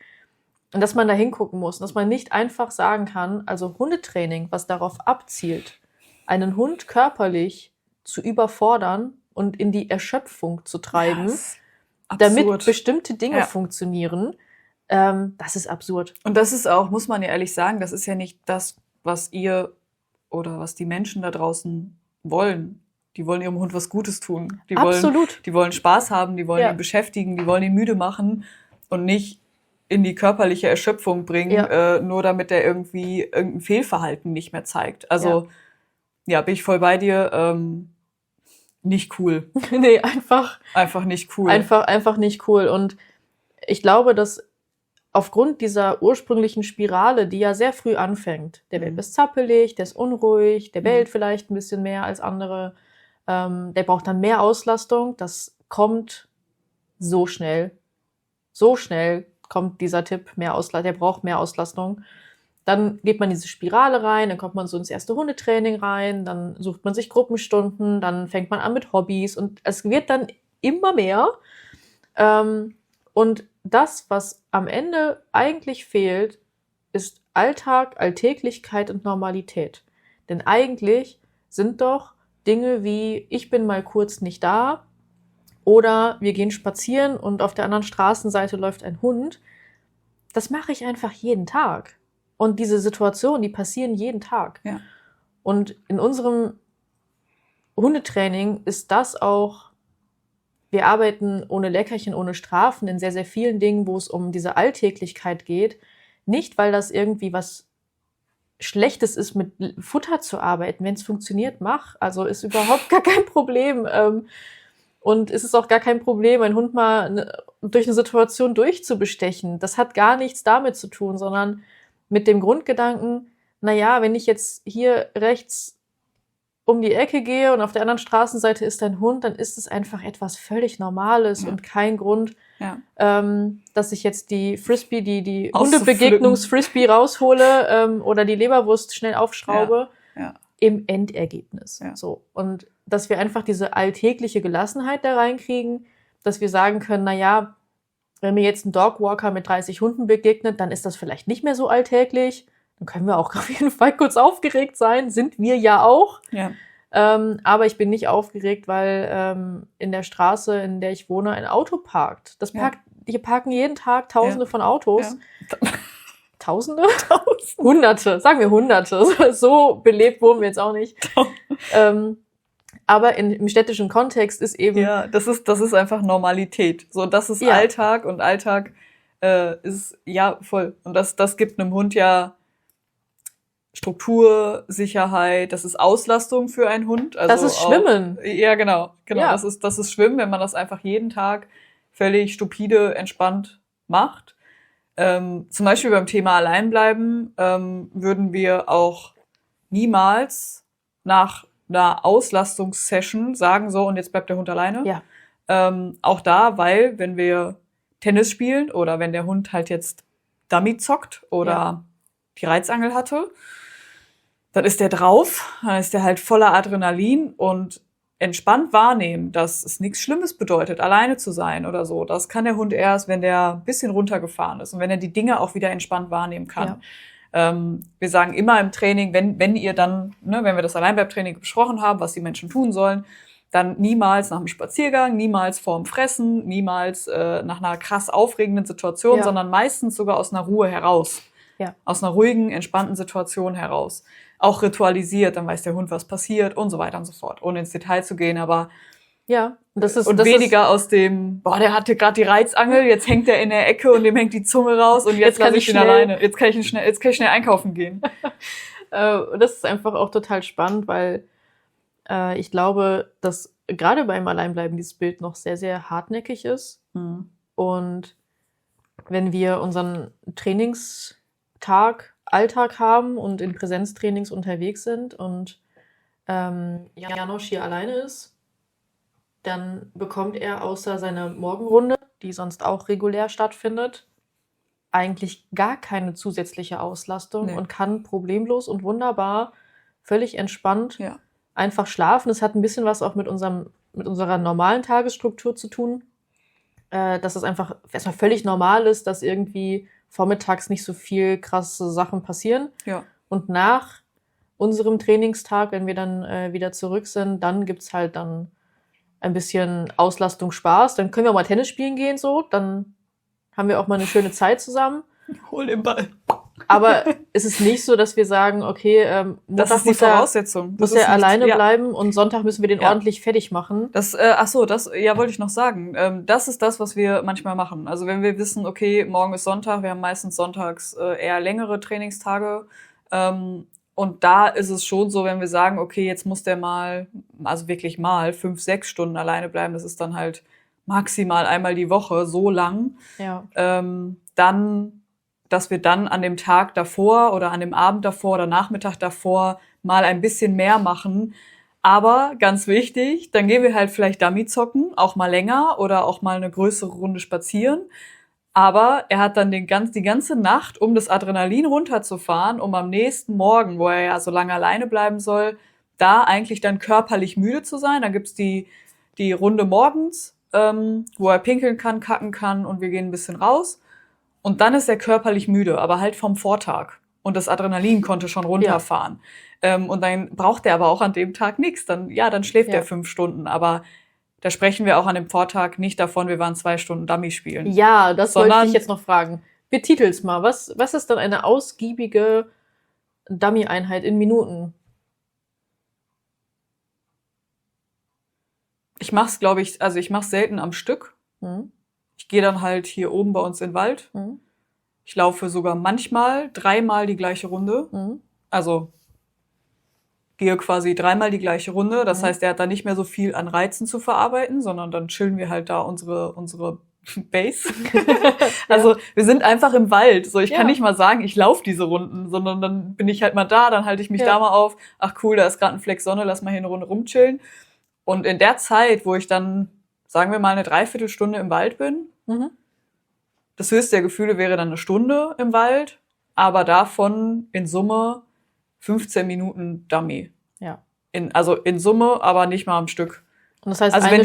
Und dass man da hingucken muss. Und dass man nicht einfach sagen kann, also Hundetraining, was darauf abzielt, einen Hund körperlich zu überfordern und in die Erschöpfung zu treiben, damit bestimmte Dinge funktionieren, das ist absurd. Und das ist auch, muss man ja ehrlich sagen, das ist ja nicht das, was ihr oder was die Menschen da draußen wollen. Die wollen ihrem Hund was Gutes tun. Die wollen Spaß haben, die wollen ihn beschäftigen, die wollen ihn müde machen und nicht in die körperliche Erschöpfung bringen, nur damit er irgendwie irgendein Fehlverhalten nicht mehr zeigt. Also, bin ich voll bei dir. Nicht cool. Nee, einfach nicht cool. Einfach nicht cool. Und ich glaube, dass aufgrund dieser ursprünglichen Spirale, die ja sehr früh anfängt, der Welpe ist zappelig, der ist unruhig, der bellt vielleicht ein bisschen mehr als andere, der braucht dann mehr Auslastung, das kommt so schnell. So schnell kommt dieser Tipp, der braucht mehr Auslastung. Dann geht man in diese Spirale rein, dann kommt man so ins erste Hundetraining rein, dann sucht man sich Gruppenstunden, dann fängt man an mit Hobbys und es wird dann immer mehr. Und das, was am Ende eigentlich fehlt, ist Alltag, Alltäglichkeit und Normalität. Denn eigentlich sind doch Dinge wie, ich bin mal kurz nicht da oder wir gehen spazieren und auf der anderen Straßenseite läuft ein Hund. Das mache ich einfach jeden Tag. Und diese Situationen, die passieren jeden Tag. Ja. Und in unserem Hundetraining ist das auch, wir arbeiten ohne Leckerchen, ohne Strafen in sehr, sehr vielen Dingen, wo es um diese Alltäglichkeit geht. Nicht, weil das irgendwie was Schlechtes ist, mit Futter zu arbeiten. Wenn es funktioniert, mach. Also ist überhaupt gar kein Problem. Und es ist auch gar kein Problem, einen Hund mal durch eine Situation durchzubestechen. Das hat gar nichts damit zu tun, sondern mit dem Grundgedanken, naja, wenn ich jetzt hier rechts um die Ecke gehe und auf der anderen Straßenseite ist ein Hund, dann ist es einfach etwas völlig Normales und kein Grund, dass ich jetzt die Frisbee, die Hundebegegnungs-Frisbee raushole oder die Leberwurst schnell aufschraube im Endergebnis. Ja. So. Und dass wir einfach diese alltägliche Gelassenheit da reinkriegen, dass wir sagen können, naja, wenn mir jetzt ein Dogwalker mit 30 Hunden begegnet, dann ist das vielleicht nicht mehr so alltäglich. Dann können wir auch auf jeden Fall kurz aufgeregt sein. Sind wir ja auch. Ja. Aber ich bin nicht aufgeregt, weil in der Straße, in der ich wohne, ein Auto parkt. Hier parken jeden Tag Tausende von Autos. Ja. Tausende? Hunderte. Sagen wir Hunderte. So belebt wurden wir jetzt auch nicht. Aber im städtischen Kontext ist eben... Ja, das ist einfach Normalität. So, das ist Alltag und Alltag ist, voll. Und das gibt einem Hund ja Struktur, Sicherheit, das ist Auslastung für einen Hund. Also das ist Schwimmen. Ja, genau. Ja. Das ist Schwimmen, wenn man das einfach jeden Tag völlig stupide, entspannt macht. Zum Beispiel beim Thema Alleinbleiben würden wir auch niemals nach einer Auslastungssession sagen, so, und jetzt bleibt der Hund alleine. Ja. Auch da, weil, wenn wir Tennis spielen oder wenn der Hund halt jetzt Dummy zockt oder die Reizangel hatte, dann ist der drauf, dann ist der halt voller Adrenalin und entspannt wahrnehmen, dass es nichts Schlimmes bedeutet, alleine zu sein oder so. Das kann der Hund erst, wenn der ein bisschen runtergefahren ist und wenn er die Dinge auch wieder entspannt wahrnehmen kann. Ja. Wir sagen immer im Training, wenn ihr dann, wenn wir das Alleinbleibtraining besprochen haben, was die Menschen tun sollen, dann niemals nach dem Spaziergang, niemals vorm Fressen, niemals nach einer krass aufregenden Situation, sondern meistens sogar aus einer Ruhe heraus. Ja. Aus einer ruhigen, entspannten Situation heraus. Auch ritualisiert, dann weiß der Hund, was passiert und so weiter und so fort. Ohne ins Detail zu gehen, aber Ja, das ist und das weniger aus dem, boah, der hatte gerade die Reizangel, jetzt hängt er in der Ecke und dem hängt die Zunge raus und jetzt lasse ich ihn alleine. Jetzt kann ich schnell einkaufen gehen. Das ist einfach auch total spannend, weil ich glaube, dass gerade beim Alleinbleiben dieses Bild noch sehr, sehr hartnäckig ist. Mhm. Und wenn wir unseren Alltag haben und in Präsenztrainings unterwegs sind und Janosch hier alleine ist, dann bekommt er außer seiner Morgenrunde, die sonst auch regulär stattfindet, eigentlich gar keine zusätzliche Auslastung und kann problemlos und wunderbar, völlig entspannt einfach schlafen. Das hat ein bisschen was auch mit unserer normalen Tagesstruktur zu tun, dass es einfach erstmal völlig normal ist, dass irgendwie vormittags nicht so viel krasse Sachen passieren. Ja. Und nach unserem Trainingstag, wenn wir dann wieder zurück sind, dann gibt's halt dann ein bisschen Auslastung, Spaß. Dann können wir auch mal Tennis spielen gehen, so. Dann haben wir auch mal eine schöne Zeit zusammen. Hol den Ball. Aber es ist nicht so, dass wir sagen, okay, das ist die Voraussetzung. Muss er alleine bleiben und Sonntag müssen wir den ordentlich fertig machen. Das wollte ich noch sagen. Das ist das, was wir manchmal machen. Also wenn wir wissen, okay, morgen ist Sonntag, wir haben meistens sonntags eher längere Trainingstage. Und da ist es schon so, wenn wir sagen, okay, jetzt muss der wirklich mal 5, 6 Stunden alleine bleiben, das ist dann halt maximal einmal die Woche, so lang, dann, dass wir dann an dem Tag davor oder an dem Abend davor oder Nachmittag davor mal ein bisschen mehr machen. Aber ganz wichtig, dann gehen wir halt vielleicht Dummy zocken, auch mal länger oder auch mal eine größere Runde spazieren. Aber er hat dann die ganze Nacht, um das Adrenalin runterzufahren, um am nächsten Morgen, wo er ja so lange alleine bleiben soll, da eigentlich dann körperlich müde zu sein. Da gibt's die Runde morgens, wo er pinkeln kann, kacken kann und wir gehen ein bisschen raus. Und dann ist er körperlich müde, aber halt vom Vortag. Und das Adrenalin konnte schon runterfahren. Und dann braucht er aber auch an dem Tag nichts. Dann schläft er 5 Stunden. Aber da sprechen wir auch an dem Vortag nicht davon, wir waren 2 Stunden Dummy spielen. Ja, das wollte ich jetzt noch fragen. Betitel's mal. Was ist dann eine ausgiebige Dummy-Einheit in Minuten? Ich mach's selten am Stück. Mhm. Ich gehe dann halt hier oben bei uns in den Wald. Mhm. Ich laufe sogar manchmal 3-mal die gleiche Runde. Mhm. Also gehe quasi 3-mal die gleiche Runde. Das heißt, er hat da nicht mehr so viel an Reizen zu verarbeiten, sondern dann chillen wir halt da unsere Base. Also wir sind einfach im Wald. So, ich kann nicht mal sagen, ich laufe diese Runden, sondern dann bin ich halt mal da, dann halte ich mich da mal auf. Ach cool, da ist gerade ein Fleck Sonne, lass mal hier eine Runde rumchillen. Und in der Zeit, wo ich dann, sagen wir mal, eine Dreiviertelstunde im Wald bin, das höchste der Gefühle wäre dann eine Stunde im Wald, aber davon in Summe 15 Minuten Dummy. Ja. In Summe, aber nicht mal am Stück. Und das heißt, also wenn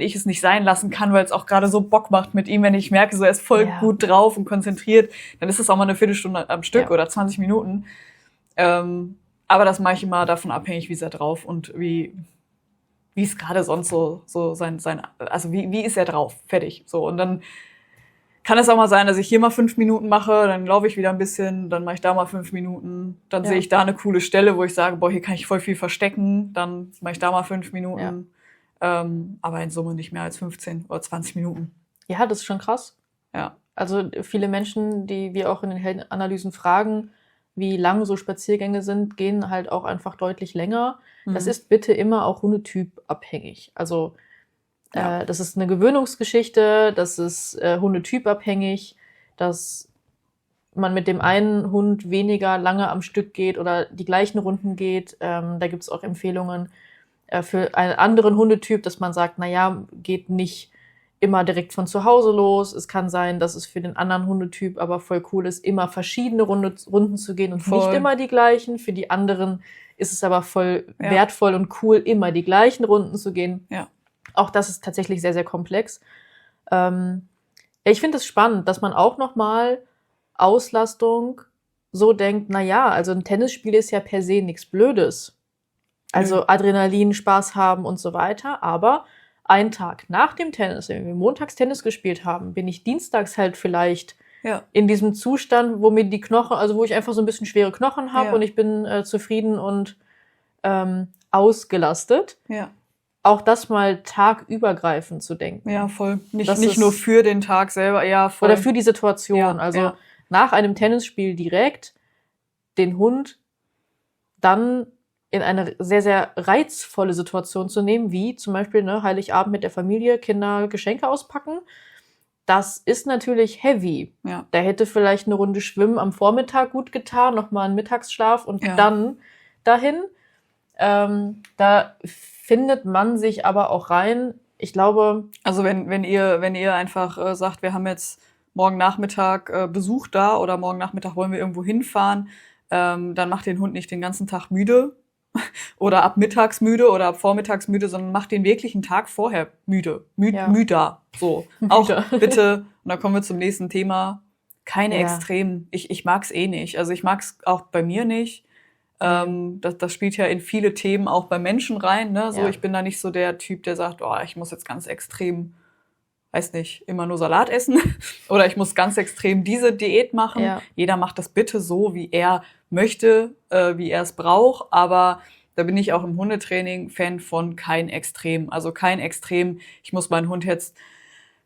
ich es nicht sein lassen kann, weil es auch gerade so Bock macht mit ihm, wenn ich merke, so er ist voll gut drauf und konzentriert, dann ist es auch mal eine Viertelstunde am Stück oder 20 Minuten. Aber das mache ich immer davon abhängig, wie ist er drauf und wie ist gerade sonst so also wie ist er drauf? Fertig. So. Und dann kann es auch mal sein, dass ich hier mal 5 Minuten mache, dann laufe ich wieder ein bisschen, dann mache ich da mal 5 Minuten, dann sehe ich da eine coole Stelle, wo ich sage, boah, hier kann ich voll viel verstecken, dann mache ich da mal 5 Minuten. Aber in Summe nicht mehr als 15 oder 20 Minuten. Ja, das ist schon krass. Ja. Also viele Menschen, die wir auch in den Heldenanalysen fragen, wie lang so Spaziergänge sind, gehen halt auch einfach deutlich länger. Das ist bitte immer auch Hundetyp abhängig. Also das ist eine Gewöhnungsgeschichte, das ist Hundetyp abhängig, dass man mit dem einen Hund weniger lange am Stück geht oder die gleichen Runden geht. Da gibt es auch Empfehlungen für einen anderen Hundetyp, dass man sagt, naja, geht nicht immer direkt von zu Hause los. Es kann sein, dass es für den anderen Hundetyp aber voll cool ist, immer verschiedene Runden zu gehen und nicht immer die gleichen. Für die anderen ist es aber voll wertvoll und cool, immer die gleichen Runden zu gehen. Ja. Auch das ist tatsächlich sehr, sehr komplex. Ich finde es spannend, dass man auch nochmal Auslastung so denkt, naja, also ein Tennisspiel ist ja per se nichts Blödes. Also Adrenalin, Spaß haben und so weiter. Aber einen Tag nach dem Tennis, wenn wir montags Tennis gespielt haben, bin ich dienstags halt vielleicht in diesem Zustand, wo mir die Knochen, also wo ich einfach so ein bisschen schwere Knochen habe und ich bin zufrieden und ausgelastet. Ja. auch das mal tagübergreifend zu denken. Ja, voll. Das Nicht ist- nur für den Tag selber, ja, voll. Oder für die Situation. Ja, Also ja. nach einem Tennisspiel direkt den Hund dann in eine sehr, sehr reizvolle Situation zu nehmen, wie zum Beispiel Heiligabend mit der Familie, Kinder Geschenke auspacken. Das ist natürlich heavy. Ja. Da hätte vielleicht eine Runde Schwimmen am Vormittag gut getan, nochmal einen Mittagsschlaf und Ja. dann dahin. Da findet man sich aber auch rein. Ich glaube, Also wenn ihr einfach sagt, wir haben jetzt morgen Nachmittag Besuch da oder morgen Nachmittag wollen wir irgendwo hinfahren, dann macht den Hund nicht den ganzen Tag müde oder ab mittags müde oder ab vormittags müde, sondern macht den wirklich einen Tag vorher müde. Ja. Müder. So. Müder. Auch bitte, und dann kommen wir zum nächsten Thema, keine Ja. Extremen. Ich mag's eh nicht. Also ich mag's auch bei mir nicht. Das spielt ja in viele Themen auch bei Menschen rein. Ne? So, Ja. ich bin da nicht so der Typ, der sagt, oh, ich muss jetzt ganz extrem, weiß nicht, immer nur Salat essen oder ich muss ganz extrem diese Diät machen. Ja. Jeder macht das bitte so, wie er möchte, wie er es braucht. Aber da bin ich auch im Hundetraining Fan von kein Extrem. Also kein Extrem, ich muss meinen Hund jetzt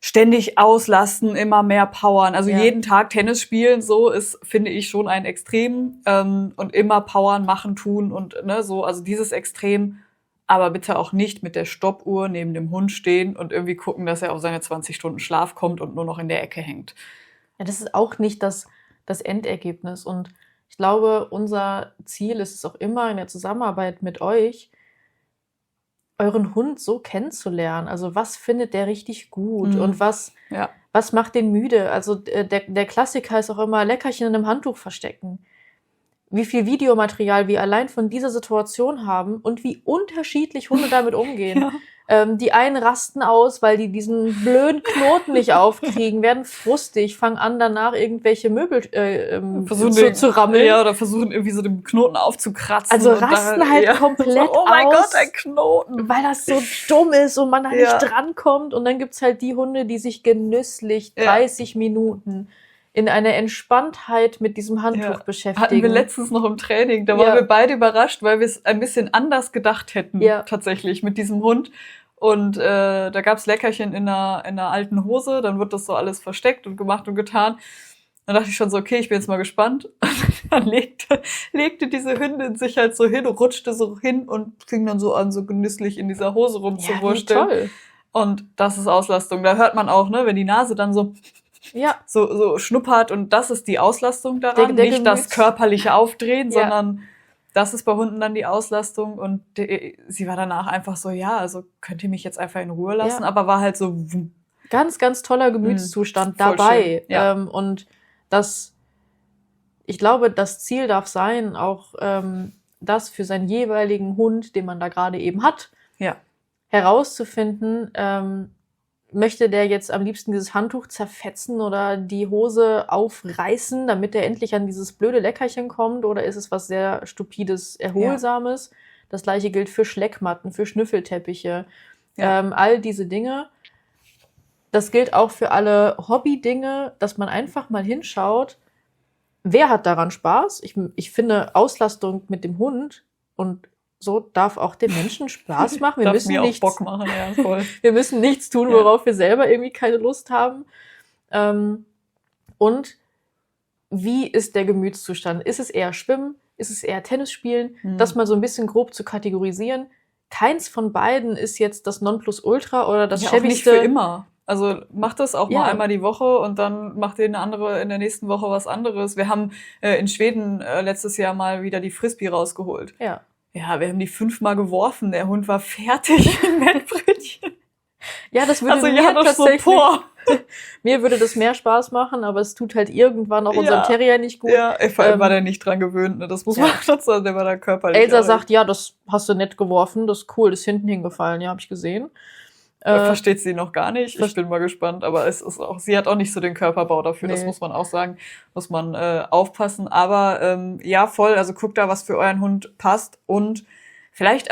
ständig auslasten, immer mehr powern. Also Ja. jeden Tag Tennis spielen, so ist, finde ich, schon ein Extrem. Und immer powern, machen, tun und so. Also dieses Extrem, aber bitte auch nicht mit der Stoppuhr neben dem Hund stehen und irgendwie gucken, dass er auf seine 20 Stunden Schlaf kommt und nur noch in der Ecke hängt. Ja, das ist auch nicht das Endergebnis. Und ich glaube, unser Ziel ist es auch immer in der Zusammenarbeit mit euch, euren Hund so kennenzulernen. Also was findet der richtig gut Mhm. und was Ja. macht den müde? Also der Klassiker ist auch immer Leckerchen in einem Handtuch verstecken. Wie viel Videomaterial wir allein von dieser Situation haben und wie unterschiedlich Hunde damit umgehen. Ja. Die einen rasten aus, weil die diesen blöden Knoten nicht aufkriegen, werden frustig, fangen an, danach irgendwelche Möbel zu rammeln. Ja, oder versuchen irgendwie so den Knoten aufzukratzen. Also und rasten dann, halt ja. komplett Oh mein aus. Gott, ein Knoten. Weil das so dumm ist und man da Ja. nicht drankommt. Und dann gibt's halt die Hunde, die sich genüsslich Ja. 30 Minuten in einer Entspanntheit mit diesem Handtuch Ja. beschäftigen. Hatten wir letztens noch im Training, da Ja. waren wir beide überrascht, weil wir es ein bisschen anders gedacht hätten, Ja. tatsächlich, mit diesem Hund. Und da gab's Leckerchen in einer alten Hose, dann wird das so alles versteckt und gemacht und getan. Dann dachte ich schon so, okay, ich bin jetzt mal gespannt. Dann legte diese Hündin sich halt so hin, rutschte so hin und fing dann so an, so genüsslich in dieser Hose Ja, wie rumzuwursteln. toll. Und das ist Auslastung. Da hört man auch, wenn die Nase dann Ja, so schnuppert und das ist die Auslastung daran, Der nicht das Gemüts- körperliche Aufdrehen, Ja. sondern das ist bei Hunden dann die Auslastung und sie war danach einfach so, ja, also könnt ihr mich jetzt einfach in Ruhe lassen, Ja. aber war halt so, ganz, ganz toller Gemütszustand Voll dabei. schön, ja. Und ich glaube, das Ziel darf sein, auch das für seinen jeweiligen Hund, den man da gerade eben hat, ja, herauszufinden, möchte der jetzt am liebsten dieses Handtuch zerfetzen oder die Hose aufreißen, damit er endlich an dieses blöde Leckerchen kommt, oder ist es was sehr Stupides, Erholsames? Das gleiche gilt für Schleckmatten, für Schnüffelteppiche, Ja. all diese Dinge. Das gilt auch für alle Hobby-Dinge, dass man einfach mal hinschaut, wer hat daran Spaß? Ich finde, Auslastung mit dem Hund und so darf auch den Menschen Spaß machen. Wir darf müssen mir auch nichts, Bock machen, ja, voll. wir müssen nichts tun, Ja. worauf wir selber irgendwie keine Lust haben. Und wie ist der Gemütszustand? Ist es eher Schwimmen? Ist es eher Tennis spielen? Mhm. Das mal so ein bisschen grob zu kategorisieren. Keins von beiden ist jetzt das Nonplusultra oder das ja, auch nicht für schäbigste. immer. Also macht das auch Ja. mal einmal die Woche und dann macht ihr in der nächsten Woche was anderes. Wir haben in Schweden letztes Jahr mal wieder die Frisbee rausgeholt. Ja. Ja, wir haben die 5-mal geworfen. Der Hund war fertig im Mettbrötchen. Ja, das würde Also mir ja, das so, tatsächlich, boah. mir würde das mehr Spaß machen, aber es tut halt irgendwann auch unserem Ja. Terrier nicht gut. Ja, vor allem Ähm, war der nicht dran gewöhnt, ne? Das muss ja. man dazu sagen, der war da körperlich. Elsa auch- sagt, ja, das hast du nett geworfen, das ist cool, das ist hinten hingefallen, ja, habe ich gesehen. Versteht sie noch gar nicht. ver- Ich bin mal gespannt, aber es ist auch, sie hat auch nicht so den Körperbau dafür, das Nee. muss man auch sagen, muss man aufpassen. Aber ja, voll, also guckt da, was für euren Hund passt und vielleicht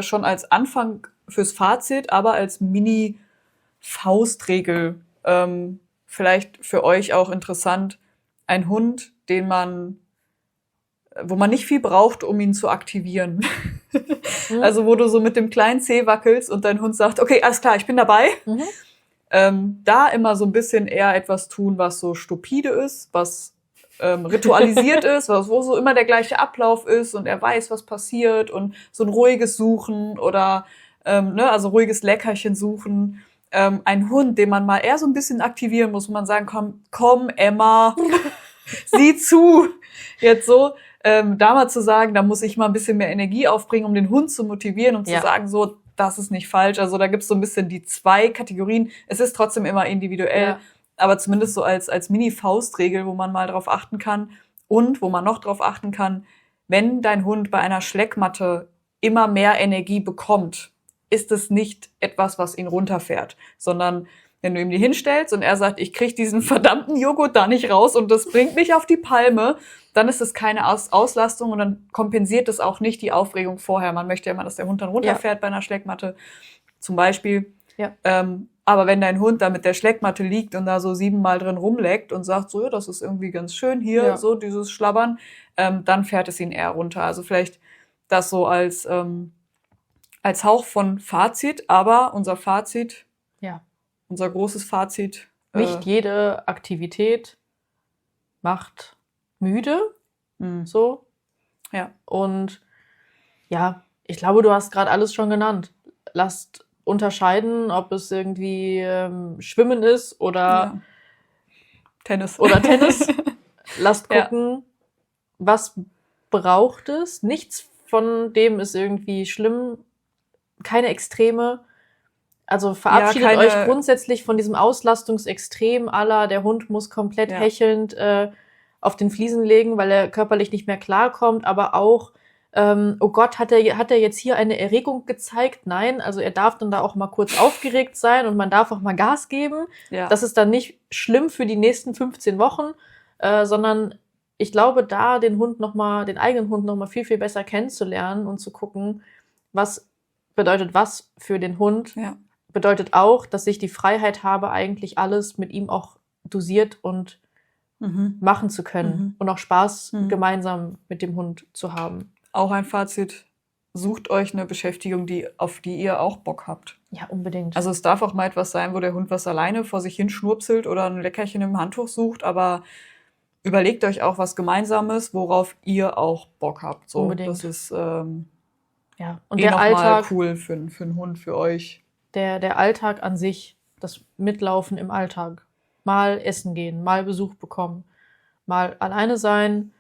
schon als Anfang fürs Fazit, aber als Mini-Faustregel vielleicht für euch auch interessant, ein Hund, wo man nicht viel braucht, um ihn zu aktivieren. Also wo du so mit dem kleinen Zeh wackelst und dein Hund sagt, okay, alles klar, ich bin dabei. Da immer so ein bisschen eher etwas tun, was so stupide ist, was ritualisiert ist, wo so immer der gleiche Ablauf ist und er weiß, was passiert und so ein ruhiges Suchen oder also ruhiges Leckerchen suchen. Ein Hund, den man mal eher so ein bisschen aktivieren muss, wo man sagen, komm Emma, sieh zu. Jetzt so, da mal zu sagen, da muss ich mal ein bisschen mehr Energie aufbringen, um den Hund zu motivieren und zu sagen, so, das ist nicht falsch. Also da gibt's so ein bisschen die 2 Kategorien. Es ist trotzdem immer individuell, aber zumindest so als Mini-Faustregel, wo man mal drauf achten kann und wo man noch drauf achten kann, wenn dein Hund bei einer Schleckmatte immer mehr Energie bekommt, ist es nicht etwas, was ihn runterfährt, sondern wenn du ihm die hinstellst und er sagt, ich krieg diesen verdammten Joghurt da nicht raus und das bringt mich auf die Palme, dann ist es keine Auslastung und dann kompensiert es auch nicht die Aufregung vorher. Man möchte ja immer, dass der Hund dann runterfährt bei einer Schleckmatte, zum Beispiel. Aber wenn dein Hund da mit der Schleckmatte liegt und da so 7-mal drin rumleckt und sagt, so, ja, das ist irgendwie ganz schön hier, so dieses Schlabbern, dann fährt es ihn eher runter. Also vielleicht das so als Hauch von Fazit, aber unser Fazit, unser großes Fazit. Nicht jede Aktivität macht müde, so. Ja. Und ja, ich glaube, du hast gerade alles schon genannt. Lasst unterscheiden, ob es irgendwie Schwimmen ist oder Tennis. Lasst gucken, was braucht es. Nichts von dem ist irgendwie schlimm. Keine Extreme. Also verabschiedet euch grundsätzlich von diesem Auslastungsextrem aller, der Hund muss komplett hechelnd auf den Fliesen legen, weil er körperlich nicht mehr klarkommt, aber auch oh Gott, hat er jetzt hier eine Erregung gezeigt? Nein, also er darf dann da auch mal kurz aufgeregt sein und man darf auch mal Gas geben. Das ist dann nicht schlimm für die nächsten 15 Wochen, sondern ich glaube, da den eigenen Hund noch mal viel, viel besser kennenzulernen und zu gucken, was bedeutet was für den Hund, bedeutet auch, dass ich die Freiheit habe, eigentlich alles mit ihm auch dosiert und machen zu können und auch Spaß gemeinsam mit dem Hund zu haben. Auch ein Fazit, sucht euch eine Beschäftigung, auf die ihr auch Bock habt. Ja, unbedingt. Also es darf auch mal etwas sein, wo der Hund was alleine vor sich hin schnurpselt oder ein Leckerchen im Handtuch sucht, aber überlegt euch auch was Gemeinsames, worauf ihr auch Bock habt. So, unbedingt. Das ist und der Alltag cool für einen Hund, für euch. Der Alltag an sich, das Mitlaufen im Alltag. Mal essen gehen, mal Besuch bekommen, mal alleine sein,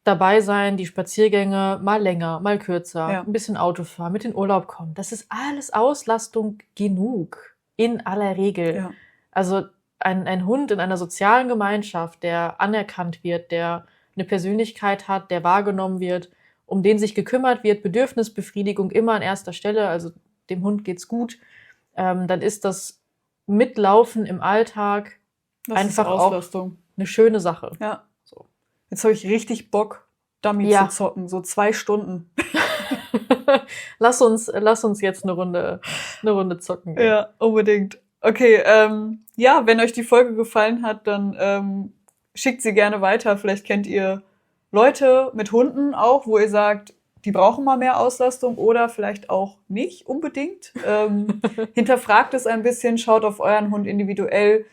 dabei sein, die Spaziergänge, mal länger, mal kürzer, ein bisschen Auto fahren, mit in Urlaub kommen. Das ist alles Auslastung genug, in aller Regel. Ja. Also ein Hund in einer sozialen Gemeinschaft, der anerkannt wird, der eine Persönlichkeit hat, der wahrgenommen wird, um den sich gekümmert wird, Bedürfnisbefriedigung immer an erster Stelle, also dem Hund geht's gut, dann ist das Mitlaufen im Alltag einfach auch eine schöne Sache. Ja. So. Jetzt habe ich richtig Bock, Dummy zu zocken, so 2 Stunden. Lass uns jetzt eine Runde zocken. Ja, unbedingt. Okay, wenn euch die Folge gefallen hat, dann schickt sie gerne weiter. Vielleicht kennt ihr Leute mit Hunden auch, wo ihr sagt, die brauchen mal mehr Auslastung oder vielleicht auch nicht unbedingt. Hinterfragt es ein bisschen, schaut auf euren Hund individuell.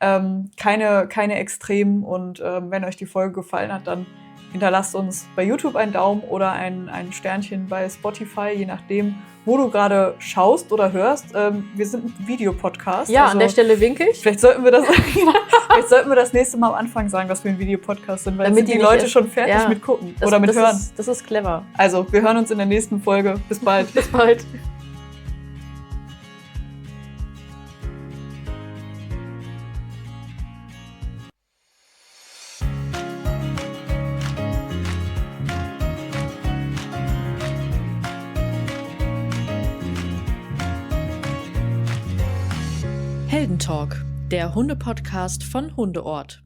Keine Extremen. Und wenn euch die Folge gefallen hat, dann hinterlasst uns bei YouTube einen Daumen oder ein Sternchen bei Spotify, je nachdem, wo du gerade schaust oder hörst. Wir sind ein Videopodcast. Ja, also, an der Stelle winke ich. Vielleicht sollten wir das nächste Mal am Anfang sagen, dass wir ein Videopodcast sind, weil damit die Leute schon fertig mit gucken oder mit hören. Das ist clever. Also, wir hören uns in der nächsten Folge. Bis bald. Bis bald. Heldentalk, der Hunde-Podcast von Hundeort.